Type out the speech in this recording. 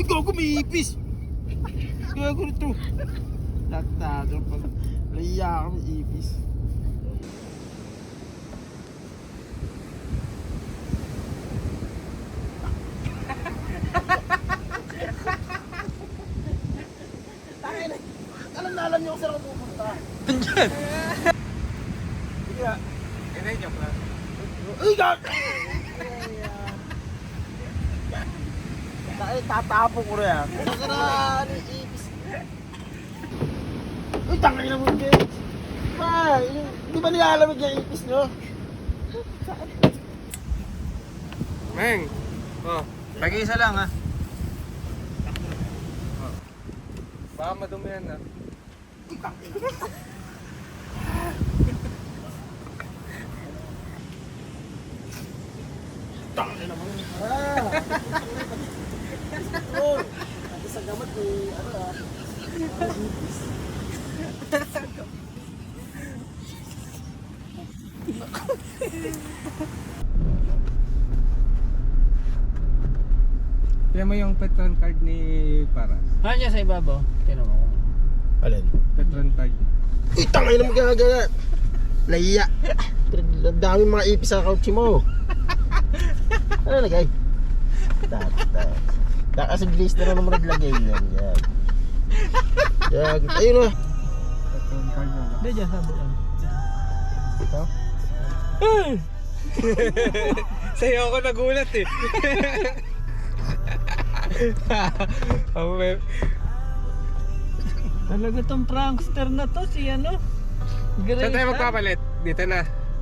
Ikaw kumipis. Gago nito. Latado pag laya kami ipis. Alam niyo kung saan ako pupunta. Andyan! Sige nga. Ganay, joke lang. Ay, God! Tatapo ko na yan. Nakaraan, ipis. Uy, tangay na mo din. Di ba nilalamig yung ipis nyo? Meng! Oh, tag-isa lang ha. Oh. Baka madumi yan ha. Tangay na mo. Oh, sa gamot may ano ah. Ipis. Kaya mo yung Petron card ni Paras. Ano niya sa ibabaw? Tinan mo kung... Alin? Petron card. Uy, tangay na magkakagat. Laya. Ang dami mga ipis sa couch mo. Ano nagay? Kasi bilis na naman naglagay yan. Yan. Ayun na. Petron card na. Hindi dyan, sabukan. Ito? Sa'yo ako nagulat eh. Ako may... Talaga tong prankster na to, si ano? Saan tayo Grace, magpapalit? Dito na.